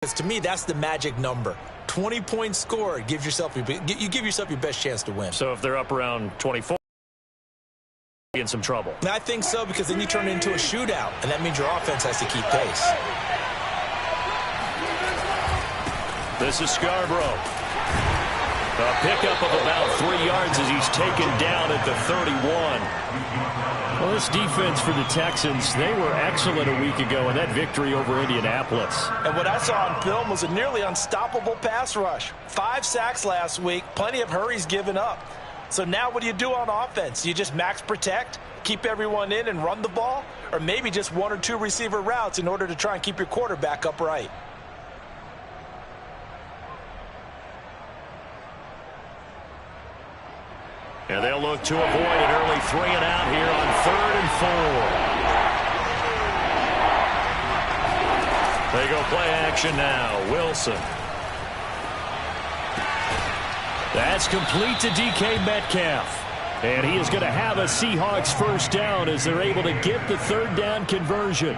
Because to me, that's the magic number. 20 points scored gives yourself you give yourself your best chance to win. So if they're up around 24, in some trouble. I think so, because then you turn it into a shootout, and that means your offense has to keep pace. This is Scarborough. A pickup of about 3 yards as he's taken down at the 31. Well, this defense for the Texans, they were excellent a week ago in that victory over Indianapolis. And what I saw on film was a nearly unstoppable pass rush. 5 sacks last week, plenty of hurries given up. So now what do you do on offense? You just max protect, keep everyone in and run the ball? Or maybe just 1 or 2 receiver routes in order to try and keep your quarterback upright? And they'll look to avoid an early 3 and out here on 3rd and 4. They go play action now. Wilson. That's complete to DK Metcalf. And he is going to have a Seahawks first down as they're able to get the 3rd down conversion.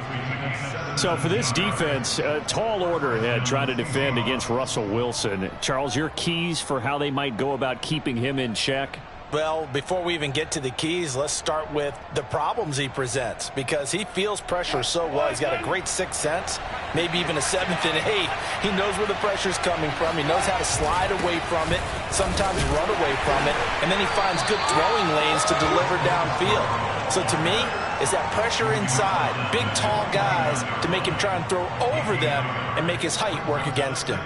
So for this defense, a tall order ahead trying to defend against Russell Wilson. Charles, your keys for how they might go about keeping him in check? Well, before we even get to the keys, let's start with the problems he presents, because he feels pressure so well. He's got a great 6th sense, maybe even a 7th and 8th. He knows where the pressure's coming from. He knows how to slide away from it, sometimes run away from it, and then he finds good throwing lanes to deliver downfield. So to me, it's that pressure inside, big, tall guys to make him try and throw over them and make his height work against him.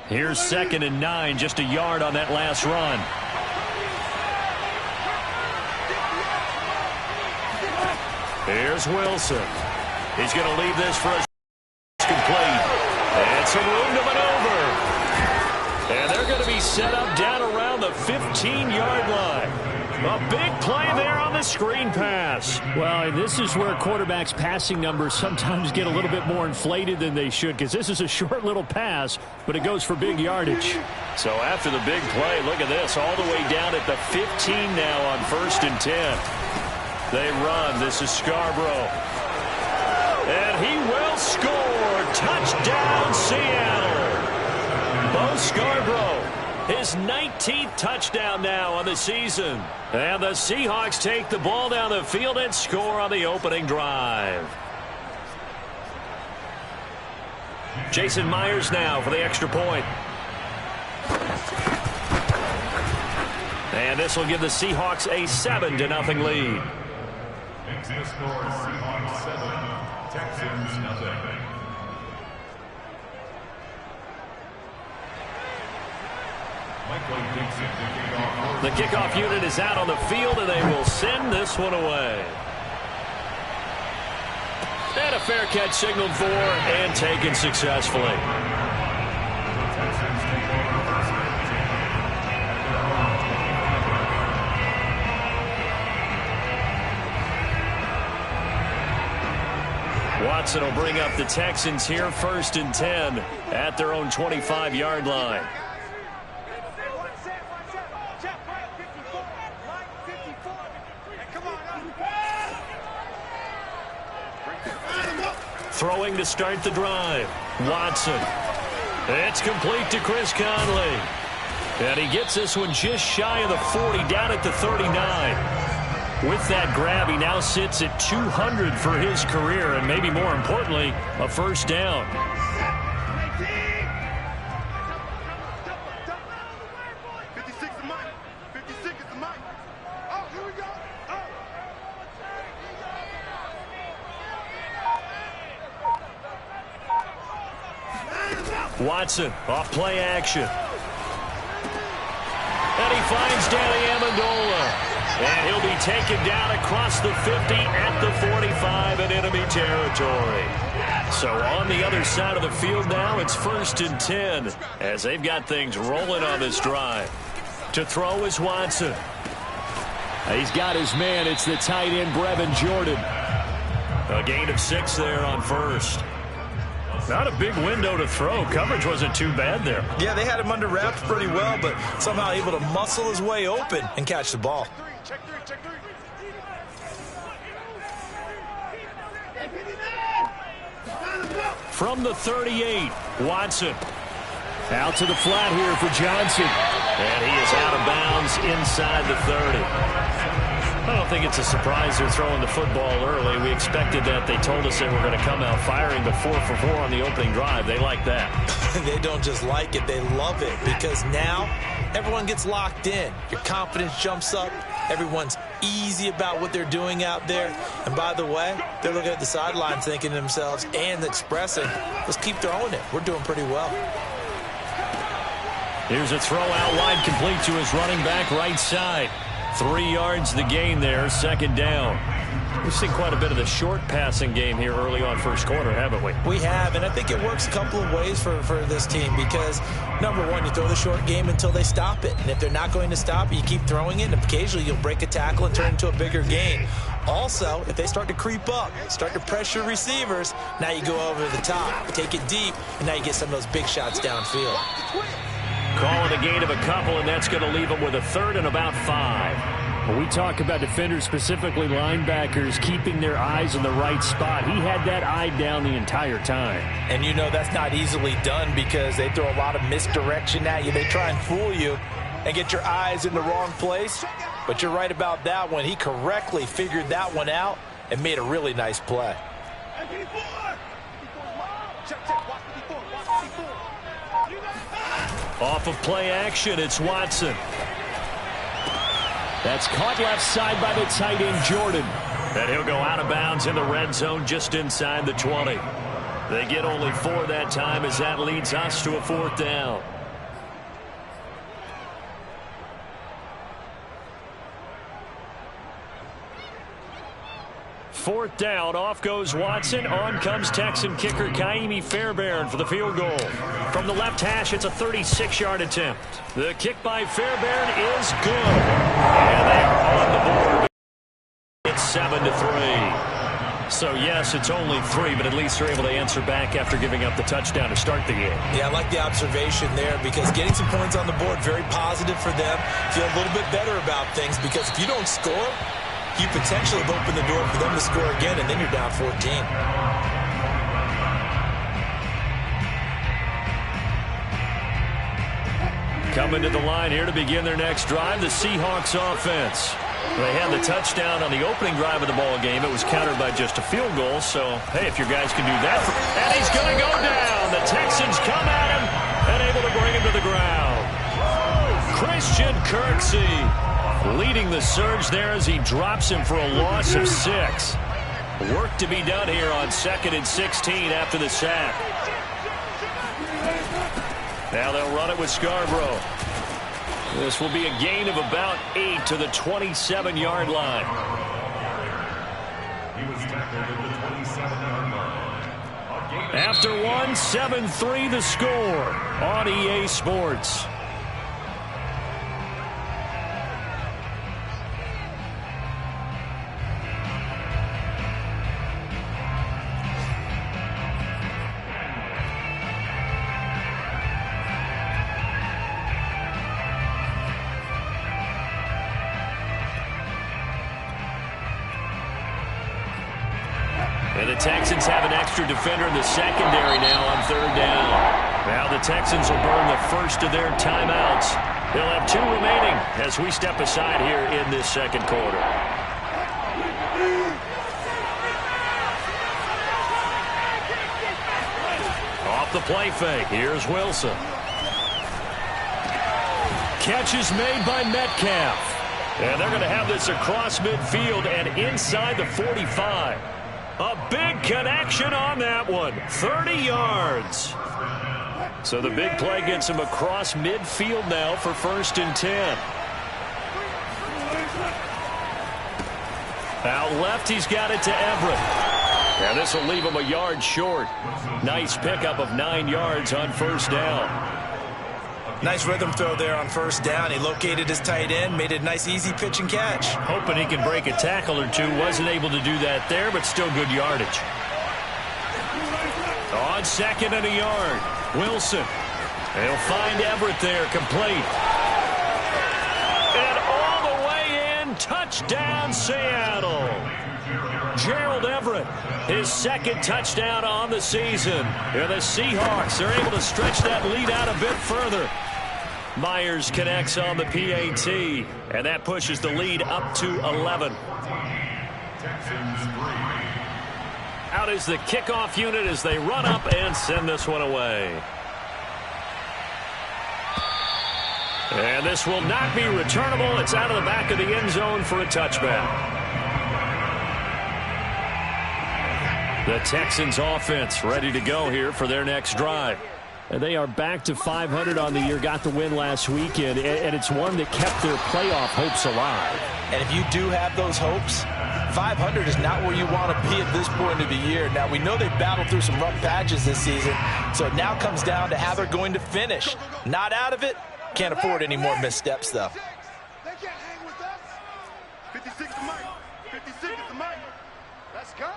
Here's 2nd and 9, just a yard on that last run. Here's Wilson. He's going to leave this for a complete. And some room to maneuver. And they're going to be set up down around the 15-yard line. A big play there on the screen pass. Well, and this is where quarterbacks' passing numbers sometimes get a little bit more inflated than they should, because this is a short little pass, but it goes for big yardage. So after the big play, look at this, all the way down at the 15 now on 1st and 10. They run. This is Scarborough. And he will score. Touchdown, Seattle. Bo Scarborough. His 19th touchdown now on the season. And the Seahawks take the ball down the field and score on the opening drive. Jason Myers now for the extra point. And this will give the Seahawks a 7-0 lead. Extra score, Seahawks 7, Texans 0. The kickoff unit is out on the field, and they will send this one away. And a fair catch signaled for and taken successfully. Watson will bring up the Texans here 1st and 10 at their own 25-yard line. Throwing to start the drive. Watson. It's complete to Chris Conley. And he gets this one just shy of the 40, down at the 39. With that grab, he now sits at 200 for his career, and maybe more importantly, a first down. Watson off play action. And he finds Danny Amendola. And he'll be taken down across the 50 at the 45 in enemy territory. So on the other side of the field now, it's 1st and 10 as they've got things rolling on this drive. To throw is Watson. He's got his man. It's the tight end, Brevin Jordan. A gain of 6 there on 1st. Not a big window to throw. Coverage wasn't too bad there. Yeah, they had him under wraps pretty well, but somehow able to muscle his way open and catch the ball. From the 38, Watson. Out to the flat here for Johnson. And he is out of bounds inside the 30. I don't think it's a surprise they're throwing the football early. We expected that. They told us they were going to come out firing, but 4 for 4 on the opening drive. They like that. They don't just like it, they love it, because now everyone gets locked in. Your confidence jumps up. Everyone's easy about what they're doing out there. And by the way, they're looking at the sidelines thinking to themselves and expressing, let's keep throwing it. We're doing pretty well. Here's a throw out wide, complete to his running back right side. 3 yards the gain there, second down. We've seen quite a bit of the short passing game here early on first quarter, haven't we? We have, and I think it works a couple of ways for this team because, number one, you throw the short game until they stop it. And if they're not going to stop it, you keep throwing it, and occasionally you'll break a tackle and turn it into a bigger gain. Also, if they start to creep up, start to pressure receivers, now you go over the top, take it deep, and now you get some of those big shots downfield. Calling a gain of a couple, and that's going to leave them with a third and about 5. When we talk about defenders, specifically linebackers, keeping their eyes in the right spot, he had that eye down the entire time. And you know that's not easily done because they throw a lot of misdirection at you. They try and fool you and get your eyes in the wrong place. But you're right about that one. He correctly figured that one out and made a really nice play. Off of play action, it's Watson. That's caught left side by the tight end, Jordan. And he'll go out of bounds in the red zone just inside the 20. They get only 4 that time as that leads us to a 4th down. Fourth down, off goes Watson. On comes Texan kicker Kaimi Fairbairn for the field goal. From the left hash, it's a 36-yard attempt. The kick by Fairbairn is good. And they are on the board. It's 7-3. So, yes, it's only 3, but at least they're able to answer back after giving up the touchdown to start the game. Yeah, I like the observation there because getting some points on the board, very positive for them. Feel a little bit better about things because if you don't score, you potentially have opened the door for them to score again, and then you're down 14. Coming to the line here to begin their next drive, the Seahawks offense. They had the touchdown on the opening drive of the ball game. It was countered by just a field goal, so, hey, if your guys can do that. And he's going to go down. The Texans come at him and able to bring him to the ground. Christian Kirksey leading the surge there as he drops him for a loss of 6. Work to be done here on 2nd and 16 after the sack. Now they'll run it with Scarborough. This will be a gain of about 8 to the 27-yard line. He was tackled at the 27-yard line. After 1, 7-3 the score on EA Sports. And the Texans have an extra defender in the secondary now on 3rd down. Now the Texans will burn the first of their timeouts. They'll have 2 remaining as we step aside here in this second quarter. Off the play fake, here's Wilson. Catch is made by Metcalf. And they're going to have this across midfield and inside the 45. A big connection on that one. 30 yards. So the big play gets him across midfield now for 1st and 10. Out left, he's got it to Everett. And this will leave him a yard short. Nice pickup of 9 yards on 1st down. Nice rhythm throw there on 1st down. He located his tight end, made it a nice easy pitch and catch. Hoping he can break a tackle or two. Wasn't able to do that there, but still good yardage. On 2nd and a yard, Wilson. They'll find Everett there, complete. And all the way in, touchdown Seattle. Gerald Everett, his 2nd touchdown on the season. And the Seahawks are able to stretch that lead out a bit further. Myers connects on the PAT, and that pushes the lead up to 11. Out is the kickoff unit as they run up and send this one away. And this will not be returnable. It's out of the back of the end zone for a touchback. The Texans offense ready to go here for their next drive. And they are back to 500 on the year, got the win last weekend, and it's one that kept their playoff hopes alive. And if you do have those hopes, 500 is not where you want to be at this point of the year. Now, we know they've battled through some rough patches this season, so it now comes down to how they're going to finish. Not out of it. Can't afford any more missteps, though. They can't hang with us. 56 to Mike. 56 to Mike. Let's go.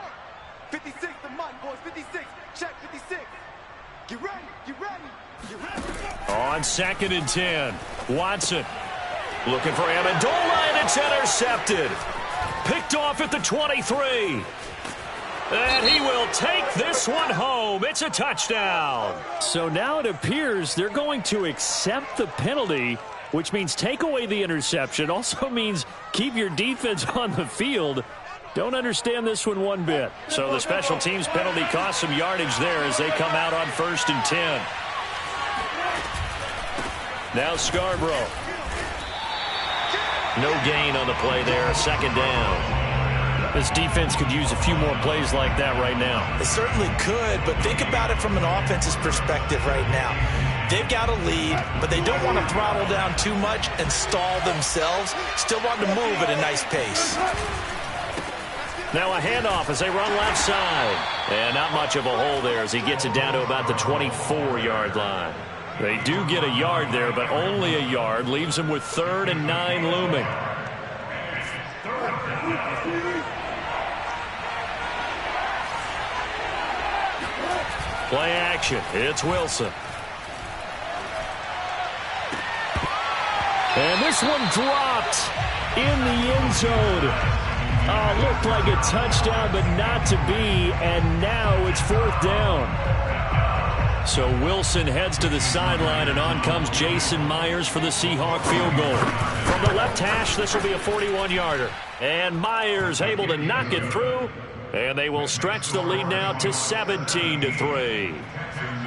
56 to Mike, boys. 56. Check 56. Get ready. Get ready. Get ready. On 2nd and 10, Watson looking for Amendola, and it's intercepted. Picked off at the 23. And he will take this one home. It's a touchdown. So now it appears they're going to accept the penalty, which means take away the interception. Also means keep your defense on the field. Don't understand this one bit. So the special teams penalty cost some yardage there as they come out on 1st and 10. Now Scarborough. No gain on the play there. 2nd down. This defense could use a few more plays like that right now. It certainly could, but think about it from an offense's perspective right now. They've got a lead, but they don't want to throttle down too much and stall themselves. Still want to move at a nice pace. Now a handoff as they run left side. And not much of a hole there as he gets it down to about the 24-yard line. They do get a yard there, but only a yard. Leaves them with 3rd and 9 looming. Play action. It's Wilson. And this one dropped in the end zone. Looked like a touchdown, but not to be. And now it's 4th down. So Wilson heads to the sideline, and on comes Jason Myers for the Seahawk field goal. From the left hash, this will be a 41-yarder. And Myers able to knock it through. And they will stretch the lead now to 17-3.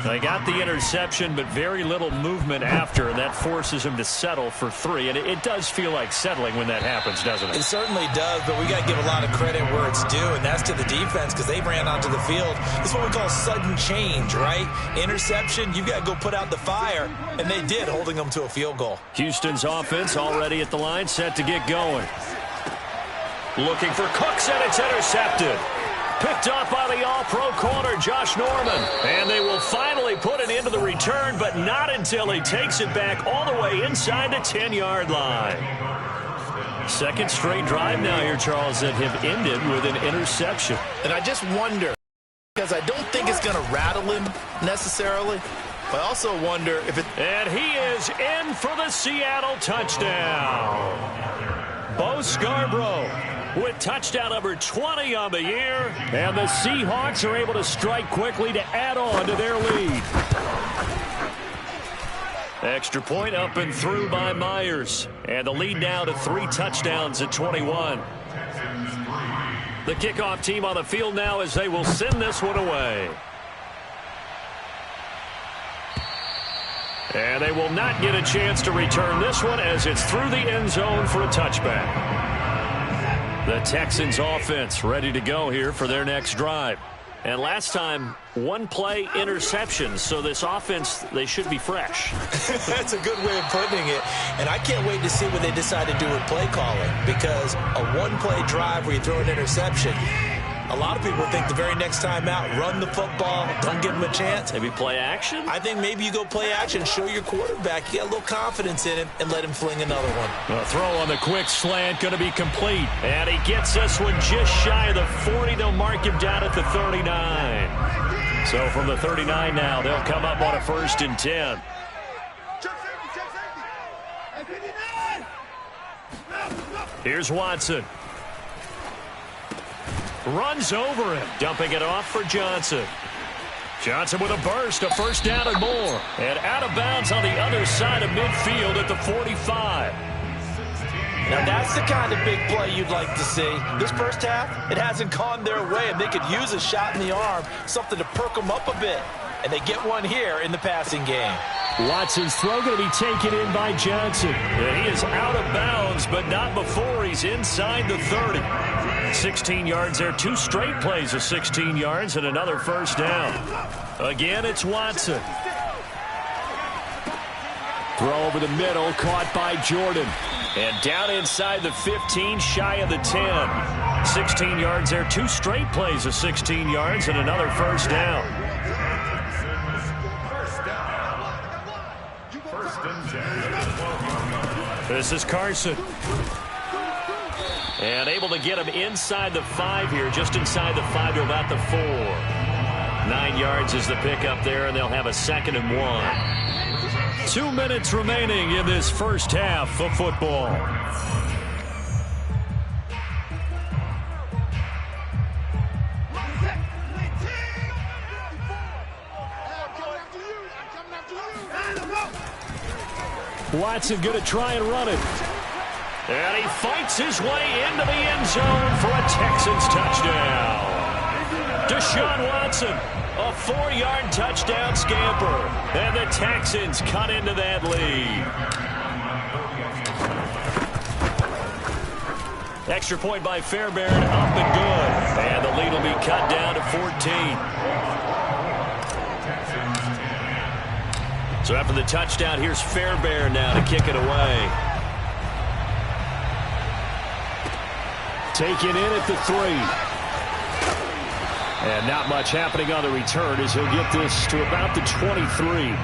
They got the interception, but very little movement after, and that forces him to settle for 3. And it does feel like settling when that happens, doesn't it? It certainly does, but we got to give a lot of credit where it's due, and that's to the defense because they ran onto the field. This is what we call sudden change, right? Interception, you got to go put out the fire, and they did, holding them to a field goal. Houston's offense already at the line, set to get going. Looking for Cooks, and it's intercepted. Picked off by the all-pro corner, Josh Norman. And they will finally put it into the return, but not until he takes it back all the way inside the 10-yard line. 2nd straight drive now here, Charles, that have ended with an interception. And I just wonder, because I don't think it's going to rattle him necessarily, but I also wonder if it... And he is in for the Seattle touchdown. Bo Scarborough with touchdown number 20 on the year. And the Seahawks are able to strike quickly to add on to their lead. Extra point up and through by Myers. And the lead now to 3 touchdowns at 21. The kickoff team on the field now as they will send this one away. And they will not get a chance to return this one as it's through the end zone for a touchback. The Texans offense ready to go here for their next drive. And last time, 1-play interception. So this offense, they should be fresh. That's a good way of putting it. And I can't wait to see what they decide to do with play calling. Because a 1-play drive where you throw an interception, a lot of people think the very next time out, run the football, don't give him a chance. Maybe play action? I think maybe you go play action, show your quarterback, you got a little confidence in him, and let him fling another one. A throw on the quick slant, going to be complete. And he gets this one just shy of the 40. They'll mark him down at the 39. So from the 39 now, they'll come up on a 1st and 10. Here's Watson. Runs over him, dumping it off for Johnson. Johnson with a burst, a 1st down and more. And out of bounds on the other side of midfield at the 45. Now that's the kind of big play you'd like to see. This first half, it hasn't gone their way, and they could use a shot in the arm, something to perk them up a bit. And they get one here in the passing game. Watson's throw going to be taken in by Johnson. And he is out of bounds, but not before he's inside the 30. 16 yards there, 2 straight plays of 16 yards and another 1st down. Again, it's Watson. Throw over the middle, caught by Jordan. And down inside the 15, shy of the 10. 16 yards there, 2 straight plays of 16 yards and another 1st down. This is Carson. And able to get him inside the 5 here, just inside the 5 to about the 4. 9 yards is the pickup there, and they'll have a 2nd and 1. 2 minutes remaining in this first half of football. Watson going to try and run it. And he fights his way into the end zone for a Texans touchdown. Deshaun Watson, a 4-yard touchdown scamper. And the Texans cut into that lead. Extra point by Fairbairn, up and good. And the lead will be cut down to 14. So after the touchdown, here's Fairbairn now to kick it away. Taken in at the 3. And not much happening on the return as he'll get this to about the 23.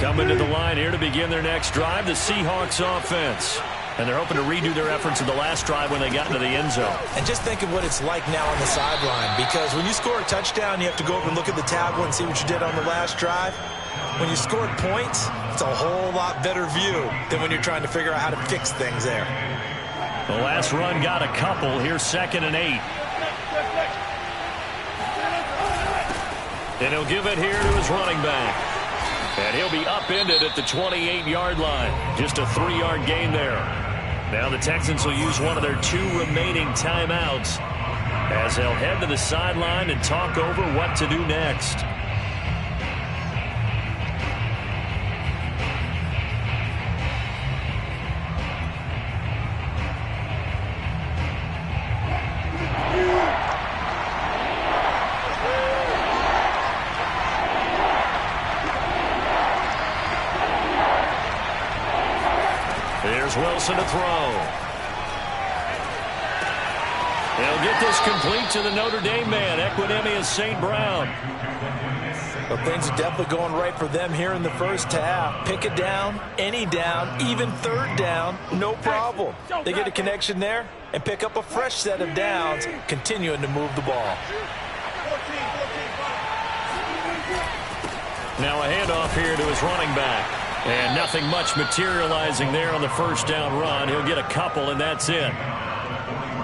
Coming to the line here to begin their next drive, the Seahawks offense. And they're hoping to redo their efforts in the last drive when they got into the end zone. And just think of what it's like now on the sideline, because when you score a touchdown, you have to go over and look at the tablet and see what you did on the last drive. When you scored points, it's a whole lot better view than when you're trying to figure out how to fix things there. The last run got a couple. Here's 2nd and 8. And he'll give it here to his running back. And he'll be upended at the 28-yard line. Just a 3-yard gain there. Now the Texans will use one of their 2 remaining timeouts as they'll head to the sideline and talk over what to do next. Wilson to throw. He'll get this complete to the Notre Dame man, Equinemius St. Brown. Well, things are definitely going right for them here in the first half. Pick a down, any down, even 3rd down, no problem. They get a connection there and pick up a fresh set of downs, continuing to move the ball. Now a handoff here to his running back. And nothing much materializing there on the 1st down run. He'll get a couple, and that's it.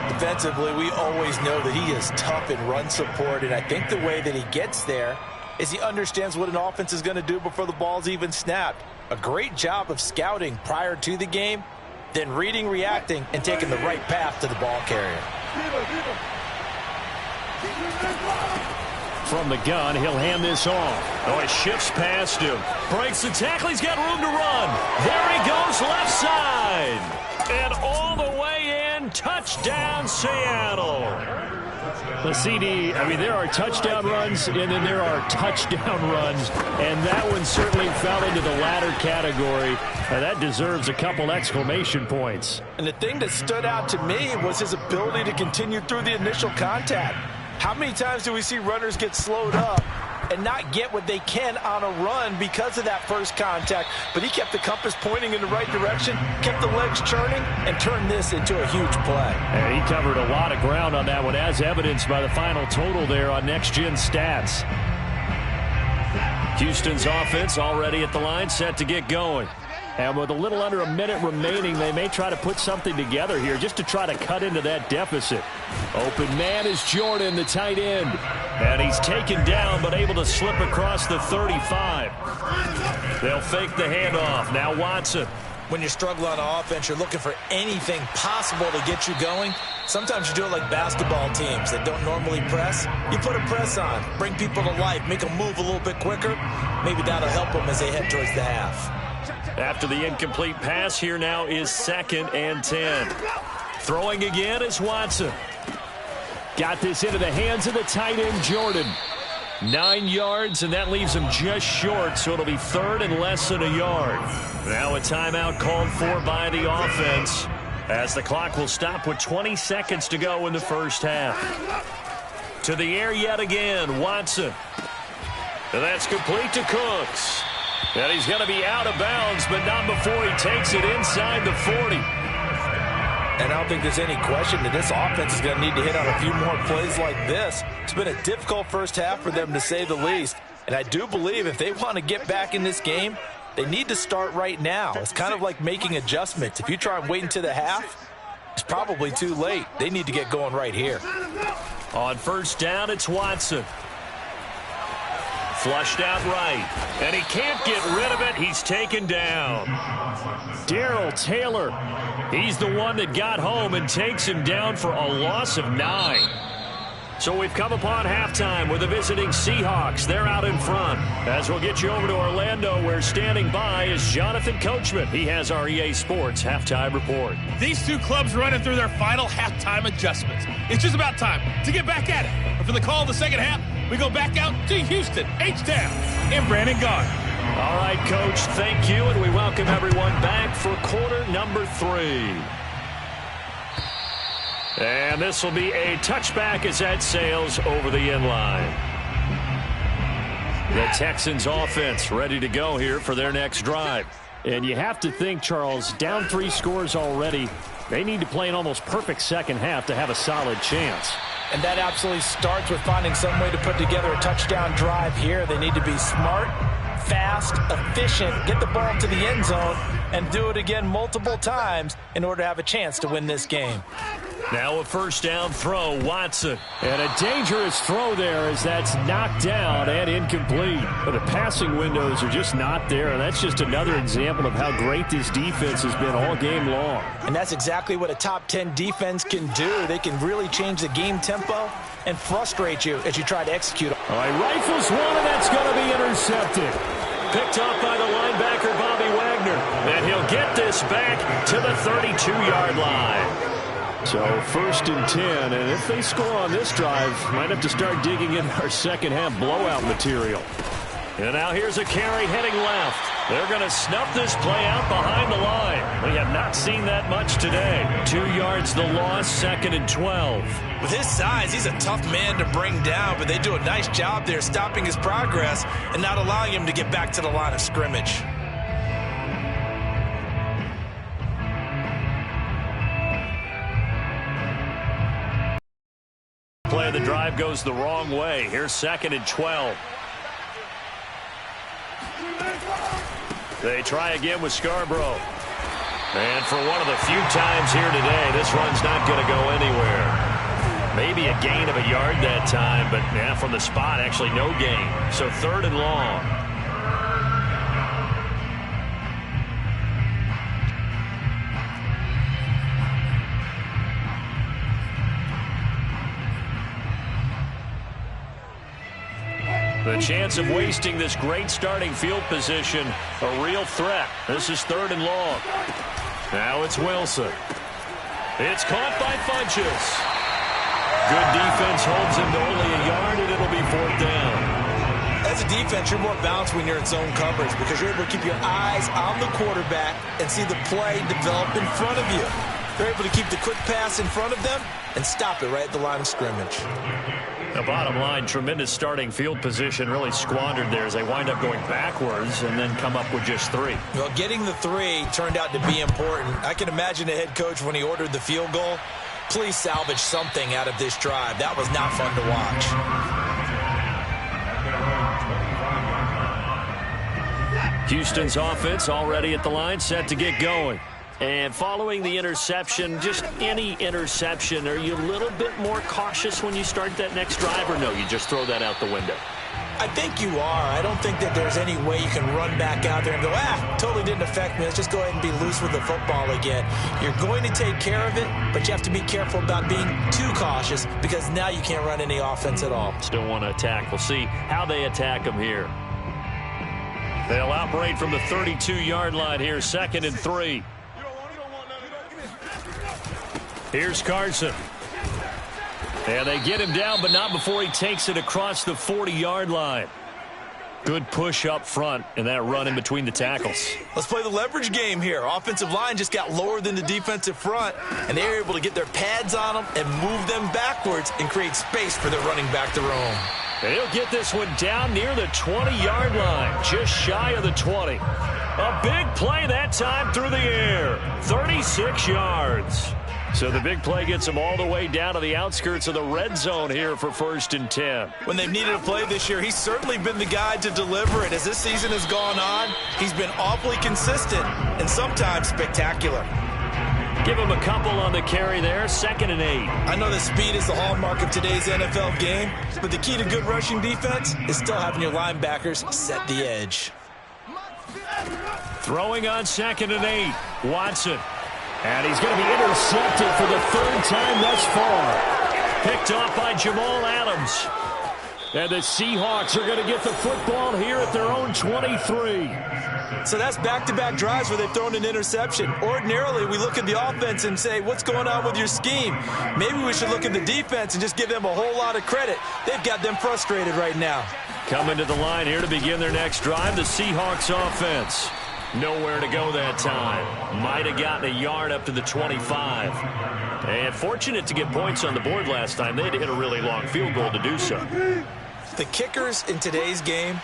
Defensively, we always know that he is tough in run support, and I think the way that he gets there is he understands what an offense is going to do before the ball's even snapped. A great job of scouting prior to the game, then reading, reacting, and taking the right path to the ball carrier. From the gun, he'll hand this off. Oh, he shifts past him. Breaks the tackle. He's got room to run. There he goes, left side. And all the way in. Touchdown, Seattle. The CD, I mean, there are touchdown runs, and then there are touchdown runs. And that one certainly fell into the latter category. That deserves a couple exclamation points. And the thing that stood out to me was his ability to continue through the initial contact. How many times do we see runners get slowed up and not get what they can on a run because of that first contact. But he kept the compass pointing in the right direction, kept the legs churning, and turned this into a huge play. And he covered a lot of ground on that one, as evidenced by the final total there on Next Gen Stats. Houston's offense already at the line, set to get going. And with a little under a minute remaining, they may try to put something together here just to try to cut into that deficit. Open man is Jordan, the tight end. And he's taken down, but able to slip across the 35. They'll fake the handoff. Now Watson. When you struggle on offense, you're looking for anything possible to get you going. Sometimes you do it like basketball teams that don't normally press. You put a press on, bring people to life, make them move a little bit quicker. Maybe that'll help them as they head towards the half. After the incomplete pass, here now is 2nd and 10. Throwing again is Watson. Got this into the hands of the tight end, Jordan. 9 yards, and that leaves him just short, so it'll be 3rd and less than a yard. Now a timeout called for by the offense, as the clock will stop with 20 seconds to go in the first half. To the air yet again, Watson. And that's complete to Cooks. And he's going to be out of bounds, but not before he takes it inside the 40. And I don't think there's any question that this offense is going to need to hit on a few more plays like this. It's been a difficult first half for them, to say the least. And I do believe if they want to get back in this game, they need to start right now. It's kind of like making adjustments. If you try and wait until the half, it's probably too late. They need to get going right here. On first down, it's Watson. Flushed out right, and he can't get rid of it. He's taken down. Darrell Taylor, he's the one that got home and takes him down for a loss of 9. So we've come upon halftime with the visiting Seahawks. They're out in front. As we'll get you over to Orlando, where standing by is Jonathan Coachman. He has our EA Sports halftime report. These two clubs running through their final halftime adjustments. It's just about time to get back at it. And for the call of the second half, we go back out to Houston, H-Town, and Brandon Gaughan. All right, Coach, thank you, and we welcome everyone back for quarter number 3. And this will be a touchback as that sails over the end line. The Texans offense ready to go here for their next drive. And you have to think, Charles, down 3 scores already. They need to play an almost perfect second half to have a solid chance. And that absolutely starts with finding some way to put together a touchdown drive here. They need to be smart, fast, efficient, get the ball to the end zone, and do it again multiple times in order to have a chance to win this game. Now a first down throw, Watson. And a dangerous throw there as that's knocked down and incomplete. But the passing windows are just not there. And that's just another example of how great this defense has been all game long. And that's exactly what a top 10 defense can do. They can really change the game tempo and frustrate you as you try to execute. All right, rifles one, and that's going to be intercepted. Picked off by the linebacker, Bobby Wagner. And he'll get this back to the 32-yard line. So 1st and 10, and if they score on this drive, might have to start digging in our second half blowout material. And now here's a carry heading left. They're going to snuff this play out behind the line. We have not seen that much today. 2 yards the loss, 2nd and 12. With his size, he's a tough man to bring down, but they do a nice job there stopping his progress and not allowing him to get back to the line of scrimmage. Play of the drive goes the wrong way. Here's 2nd and 12. They try again with Scarborough. And for one of the few times here today, this run's not going to go anywhere. Maybe a gain of a yard that time, but yeah, from the spot, actually no gain. So 3rd and long. The chance of wasting this great starting field position, a real threat. This is 3rd and long. Now it's Wilson. It's caught by Funches. Good defense holds him to only a yard, and it'll be 4th down. As a defense, you're more balanced when you're in zone coverage because you're able to keep your eyes on the quarterback and see the play develop in front of you. They're able to keep the quick pass in front of them and stop it right at the line of scrimmage. The bottom line, tremendous starting field position, really squandered there as they wind up going backwards and then come up with just 3. Well, getting the 3 turned out to be important. I can imagine the head coach when he ordered the field goal. Please salvage something out of this drive. That was not fun to watch. Houston's offense already at the line, set to get going. And following the interception, just any interception, are you a little bit more cautious when you start that next drive, or no, you just throw that out the window? I think you are. I don't think that there's any way you can run back out there and go, totally didn't affect me. Let's just go ahead and be loose with the football again. You're going to take care of it, but you have to be careful about being too cautious because now you can't run any offense at all. Still want to attack. We'll see how they attack them here. They'll operate from the 32-yard line here, 2nd and 3. Here's Carson. And they get him down, but not before he takes it across the 40-yard line. Good push up front and that run in between the tackles. Let's play the leverage game here. Offensive line just got lower than the defensive front, and they were able to get their pads on them and move them backwards and create space for their running back to roam. They'll get this one down near the 20-yard line, just shy of the 20. A big play that time through the air, 36 yards. So the big play gets them all the way down to the outskirts of the red zone here for 1st and 10. When they've needed a play this year, he's certainly been the guy to deliver it. As this season has gone on, he's been awfully consistent and sometimes spectacular. Give him a couple on the carry there, 2nd and 8. I know that speed is the hallmark of today's NFL game, but the key to good rushing defense is still having your linebackers set the edge. Throwing on 2nd and 8, Watson. And he's going to be intercepted for the 3rd time thus far. Picked off by Jamal Adams. And the Seahawks are going to get the football here at their own 23. So that's back-to-back drives where they've thrown an interception. Ordinarily, we look at the offense and say, what's going on with your scheme? Maybe we should look at the defense and just give them a whole lot of credit. They've got them frustrated right now. Coming to the line here to begin their next drive, the Seahawks offense. Nowhere to go that time. Might have gotten a yard up to the 25. And fortunate to get points on the board last time. They had to hit a really long field goal to do so. The kickers in today's game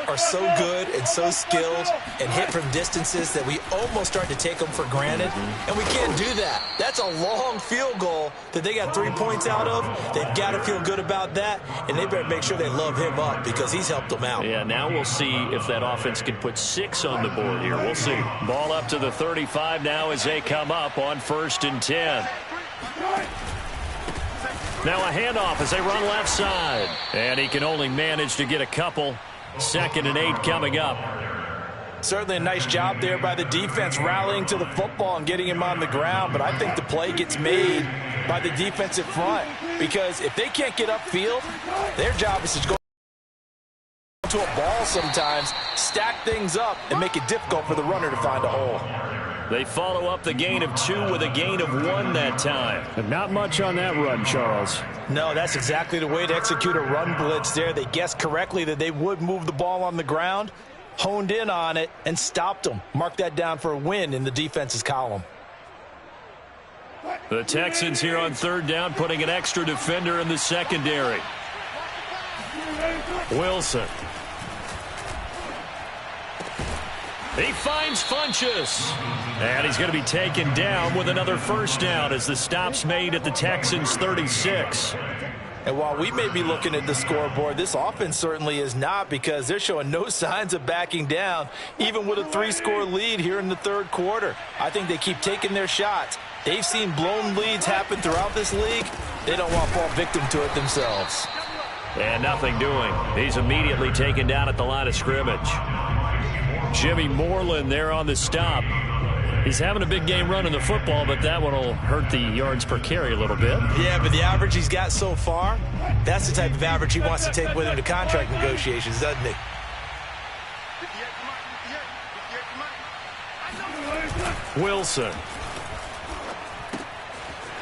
are so good and so skilled and hit from distances that we almost start to take them for granted, and we can't do that. That's a long field goal that they got 3 points out of. They've got to feel good about that, and they better make sure they love him up because he's helped them out. Yeah, now we'll see if that offense can put 6 on the board here. We'll see. Ball up to the 35 now as they come up on 1st and 10. Now a handoff as they run left side. And he can only manage to get a couple. 2nd and 8 coming up. Certainly a nice job there by the defense rallying to the football and getting him on the ground, but I think the play gets made by the defensive front because if they can't get upfield, their job is to go to a ball sometimes, stack things up, and make it difficult for the runner to find a hole. They follow up the gain of 2 with a gain of 1 that time. And not much on that run, Charles. No, that's exactly the way to execute a run blitz there. They guessed correctly that they would move the ball on the ground, honed in on it, and stopped them. Mark that down for a win in the defense's column. The Texans here on 3rd down, putting an extra defender in the secondary. Wilson. He finds Funchess. And he's going to be taken down with another 1st down as the stop's made at the Texans' 36. And while we may be looking at the scoreboard, this offense certainly is not because they're showing no signs of backing down, even with a 3-score lead here in the 3rd quarter. I think they keep taking their shots. They've seen blown leads happen throughout this league. They don't want to fall victim to it themselves. And nothing doing. He's immediately taken down at the line of scrimmage. Jimmy Moreland there on the stop. He's having a big game running the football, but that one will hurt the yards per carry a little bit. Yeah, but the average he's got so far, that's the type of average he wants to take with him to contract negotiations, doesn't he? Wilson.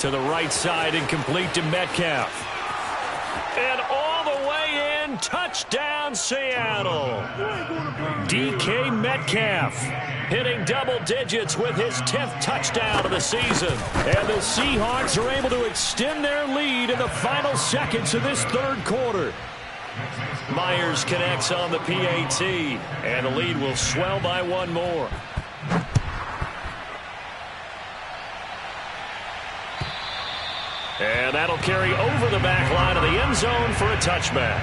To the right side, incomplete to Metcalf. And all the way in and touchdown, Seattle. DK Metcalf hitting double digits with his 10th touchdown of the season. And the Seahawks are able to extend their lead in the final seconds of this third quarter. Myers connects on the PAT, and the lead will swell by one more. And that'll carry over the back line of the end zone for a touchback.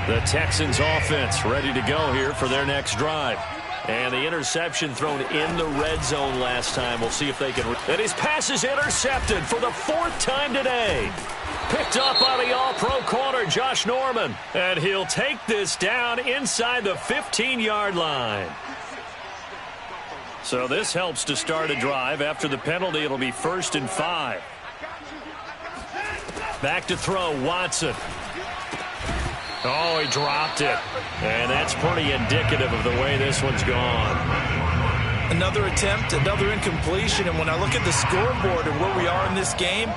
The Texans offense ready to go here for their next drive. And the interception thrown in the red zone last time. We'll see if they can. And his pass is intercepted for the 4th time today. Picked up by the all-pro corner, Josh Norman. And he'll take this down inside the 15-yard line. So this helps to start a drive. After the penalty, it'll be 1st and 5. Back to throw, Watson. Oh, he dropped it. And that's pretty indicative of the way this one's gone. Another attempt, another incompletion. And when I look at the scoreboard and where we are in this game,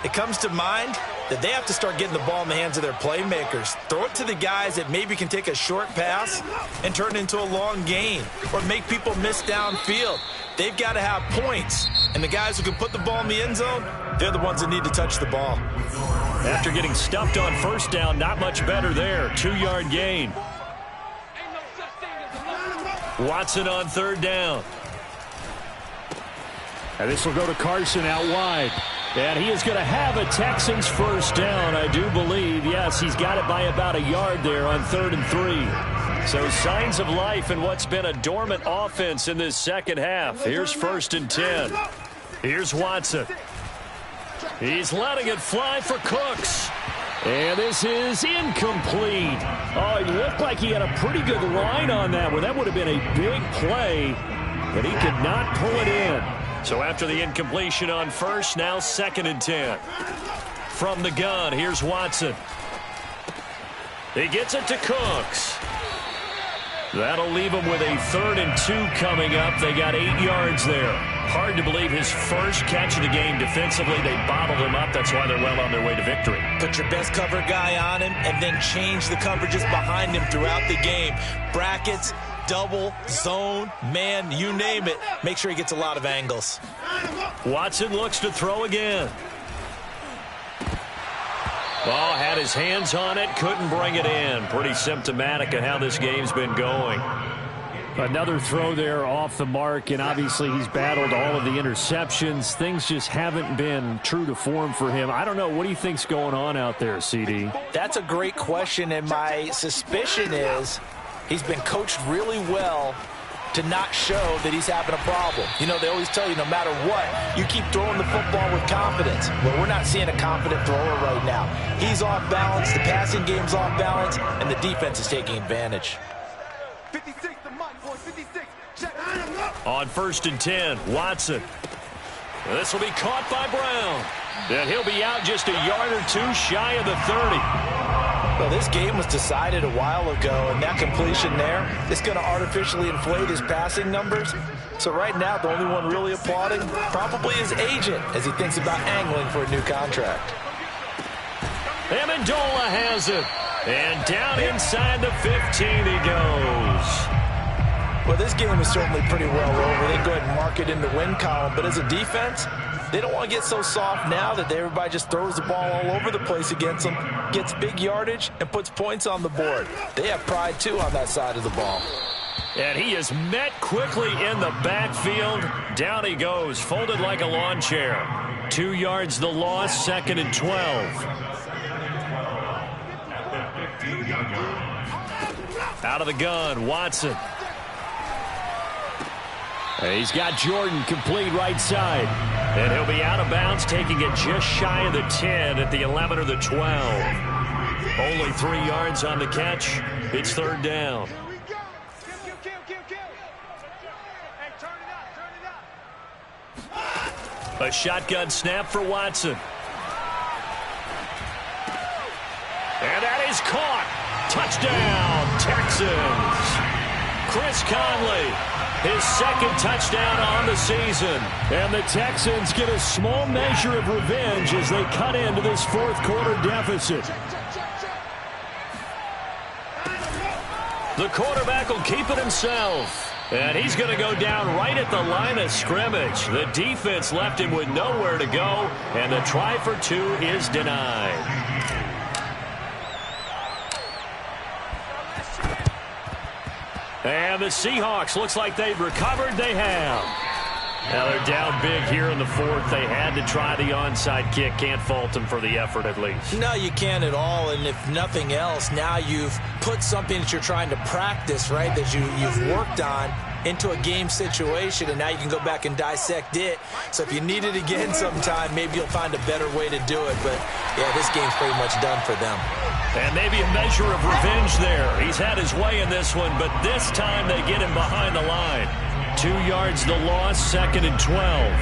it comes to mind that they have to start getting the ball in the hands of their playmakers. Throw it to the guys that maybe can take a short pass and turn it into a long gain or make people miss downfield. They've got to have points. And the guys who can put the ball in the end zone, they're the ones that need to touch the ball. After getting stuffed on 1st down, not much better there. 2-yard gain. Watson on 3rd down. And this will go to Carson out wide. And he is going to have a Texans 1st down, I do believe. Yes, he's got it by about a yard there on 3rd and 3. So signs of life in what's been a dormant offense in this second half. Here's 1st and 10. Here's Watson. He's letting it fly for Cooks. And this is incomplete. Oh, it looked like he had a pretty good line on that one. That would have been a big play, but he could not pull it in. So after the incompletion on 1st, now 2nd and 10. From the gun, here's Watson. He gets it to Cooks. That'll leave him with a 3rd and 2 coming up. They got 8 yards there. Hard to believe his first catch of the game defensively. They bottled him up. That's why they're well on their way to victory. Put your best cover guy on him and then change the coverages behind him throughout the game. Brackets, double, zone, man, you name it. Make sure he gets a lot of angles. Watson looks to throw again. Oh, had his hands on it, couldn't bring it in. Pretty symptomatic of how this game's been going. Another throw there off the mark, and obviously he's battled all of the interceptions. Things just haven't been true to form for him. I don't know. What do you think's going on out there, CD? That's a great question, and my suspicion is he's been coached really well to not show that he's having a problem. You know, they always tell you no matter what, you keep throwing the football with confidence. Well, we're not seeing a confident thrower right now. He's off balance, the passing game's off balance, and the defense is taking advantage. 56 the mic, boys, 56. Check. On 1st and 10, Watson. This will be caught by Brown. And he'll be out just a yard or 2 shy of the 30. Well, this game was decided a while ago, and that completion there is going to artificially inflate his passing numbers. So right now, the only one really applauding probably his agent as he thinks about angling for a new contract. Amendola has it. And down inside the 15 he goes. Well, this game is certainly pretty well over. They go ahead and mark it in the win column. But as a defense, they don't want to get so soft now that everybody just throws the ball all over the place against them, gets big yardage, and puts points on the board. They have pride, too, on that side of the ball. And he is met quickly in the backfield. Down he goes, folded like a lawn chair. 2 yards the loss, 2nd and 12. Out of the gun, Watson. He's got Jordan complete right side. And he'll be out of bounds, taking it just shy of the 10 at the 11 or the 12. Only 3 yards on the catch. It's 3rd down. A shotgun snap for Watson. And that is caught. Touchdown, Texans. Chris Conley his second touchdown on the season. And the Texans get a small measure of revenge as they cut into this fourth quarter deficit. The quarterback will keep it himself. And he's going to go down right at the line of scrimmage. The defense left him with nowhere to go, and the try for two is denied. And the Seahawks, looks like they've recovered. They have. Now they're down big here in the fourth. They had to try the onside kick. Can't fault them for the effort at least. No, you can't at all. And if nothing else, now you've put something that you're trying to practice, right, that you've worked on into a game situation, and now you can go back and dissect it. So if you need it again sometime, maybe you'll find a better way to do it. But, yeah, this game's pretty much done for them. And maybe a measure of revenge there. He's had his way in this one, but this time they get him behind the line. 2 yards the loss, 2nd and 12.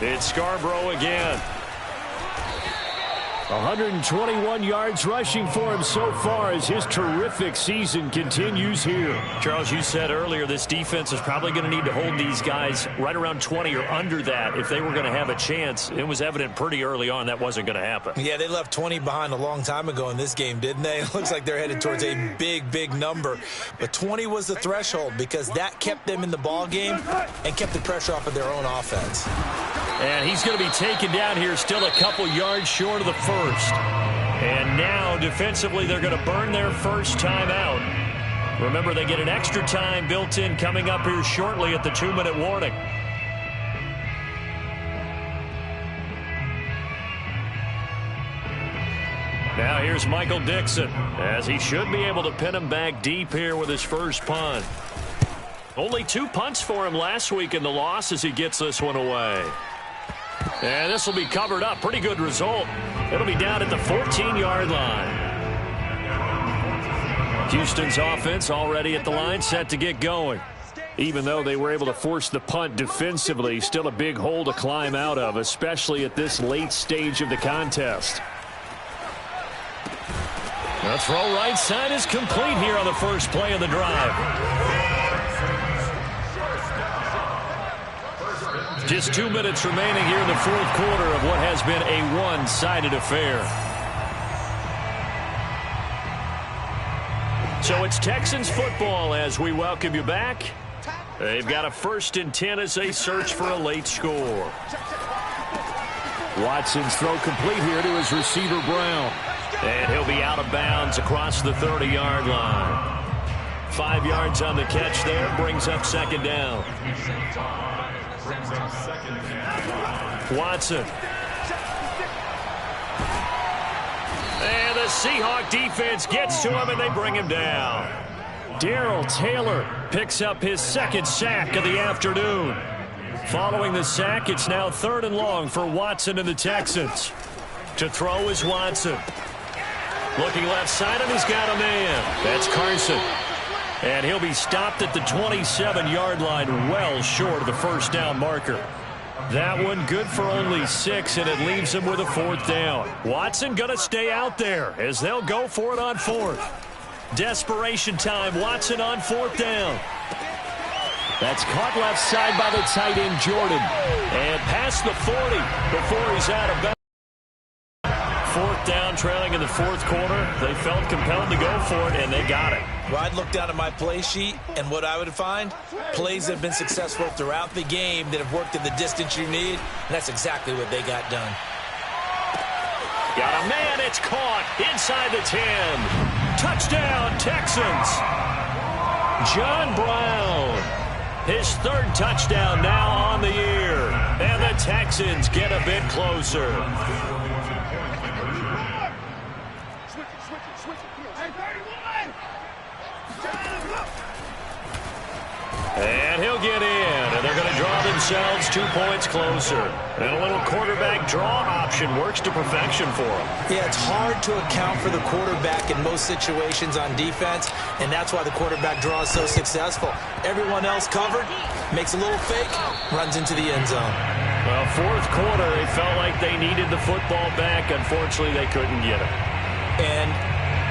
It's Scarborough again. 121 yards rushing for him so far as his terrific season continues here. Charles, you said earlier this defense is probably going to need to hold these guys right around 20 or under that if they were going to have a chance. It was evident pretty early on that wasn't going to happen. Yeah, they left 20 behind a long time ago in this game, didn't they? It looks like they're headed towards a big, big number. But 20 was the threshold because that kept them in the ball game and kept the pressure off of their own offense. And he's going to be taken down here, still a couple yards short of the first. And now, defensively, they're going to burn their first time out. Remember, they get an extra time built in coming up here shortly at the 2-minute warning. Now here's Michael Dixon, as he should be able to pin him back deep here with his first punt. Only 2 punts for him last week in the loss as he gets this one away. And this will be covered up. Pretty good result. It'll be down at the 14-yard line. Houston's offense already at the line, set to get going. Even though they were able to force the punt defensively, still a big hole to climb out of, especially at this late stage of the contest. The throw right side is complete here on the first play of the drive. Just 2 minutes remaining here in the fourth quarter of what has been a one-sided affair. So it's Texans football as we welcome you back. They've got a 1st and 10 as they search for a late score. Watson's throw complete here to his receiver, Brown. And he'll be out of bounds across the 30-yard line. 5 yards on the catch there, brings up 2nd down. Watson. And the Seahawk defense gets to him, and they bring him down. Darrell Taylor picks up his 2nd sack of the afternoon. Following the sack, it's now 3rd and long for Watson and the Texans. To throw is Watson. Looking left side, and he's got a man. That's Carson. And he'll be stopped at the 27-yard line, well short of the first down marker. That one good for only 6, and it leaves him with a 4th down. Watson going to stay out there as they'll go for it on 4th. Desperation time. Watson on 4th down. That's caught left side by the tight end, Jordan. And past the 40 before he's out of bounds. 4th down, trailing in the fourth quarter. They felt compelled to go for it, and they got it. Well, I'd look down at my play sheet, and what I would find, plays that have been successful throughout the game that have worked in the distance you need, and that's exactly what they got done. Got a man, it's caught inside the 10. Touchdown, Texans. John Brown, his 3rd touchdown now on the year, and the Texans get a bit closer. And he'll get in, and they're going to draw themselves 2 points closer. And a little quarterback draw option works to perfection for them. Yeah, it's hard to account for the quarterback in most situations on defense, and that's why the quarterback draw is so successful. Everyone else covered, makes a little fake, runs into the end zone. Well, fourth quarter, they felt like they needed the football back. Unfortunately, they couldn't get it. And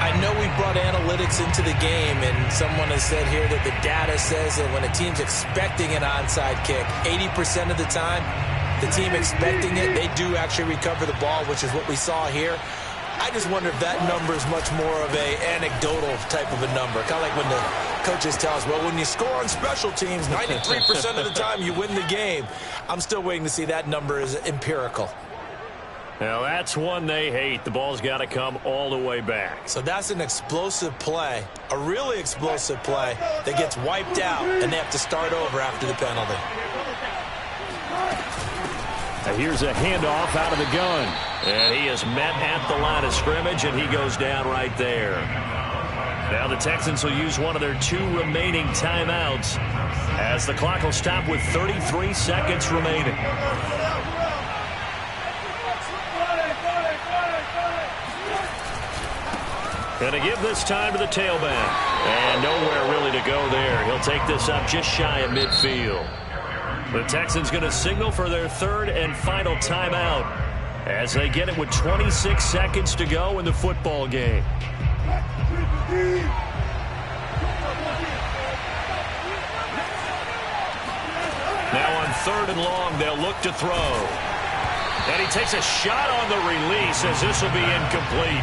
I know we brought analytics into the game, and someone has said here that the data says that when a team's expecting an onside kick, 80% of the time, the team expecting it, they do actually recover the ball, which is what we saw here. I just wonder if that number is much more of a anecdotal type of a number. Kind of like when the coaches tell us, well, when you score on special teams, 93% of the time you win the game. I'm still waiting to see that number is empirical. Now, that's one they hate. The ball's got to come all the way back. So that's an explosive play, a really explosive play that gets wiped out, and they have to start over after the penalty. Now here's a handoff out of the gun. And he is met at the line of scrimmage, and he goes down right there. Now the Texans will use one of their 2 remaining timeouts as the clock will stop with 33 seconds remaining. Going to give this time to the tailback. And nowhere really to go there. He'll take this up just shy of midfield. The Texans going to signal for their 3rd and final timeout as they get it with 26 seconds to go in the football game. Now on 3rd and long, they'll look to throw. And he takes a shot on the release as this will be incomplete.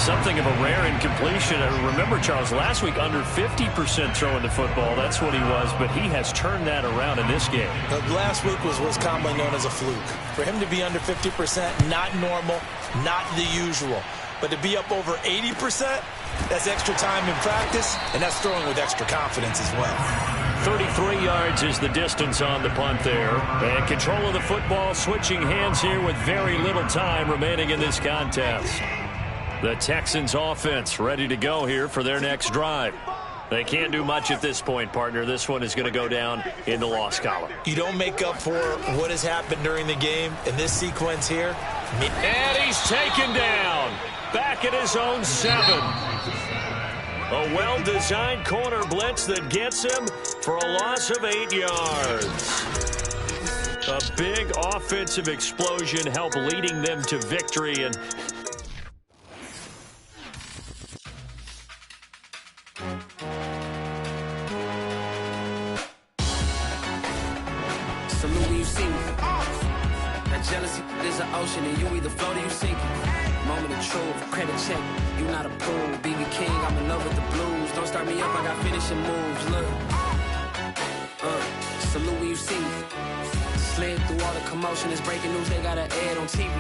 Something of a rare incompletion. Remember, Charles, last week under 50% throwing the football. That's what he was, but he has turned that around in this game. Last week was what's commonly known as a fluke. For him to be under 50%, not normal, not the usual. But to be up over 80%, that's extra time in practice, and that's throwing with extra confidence as well. 33 yards is the distance on the punt there. And control of the football switching hands here with very little time remaining in this contest. The Texans offense ready to go here for their next drive. They can't do much at this point, partner. This one is going to go down in the loss column. You don't make up for what has happened during the game in this sequence here. And he's taken down. Back at his own 7. A well-designed corner blitz that gets him for a loss of 8 yards. A big offensive explosion helped leading them to victory. And salute when you see me. That jealousy is an ocean, and you either float or you sink it. Moment of truth, credit check, you not approved. BB King, I'm in love with the blues. Don't start me up, I got finishing moves. Look, salute when you see me. Slid through all the commotion, it's breaking news, they got an ad on TV.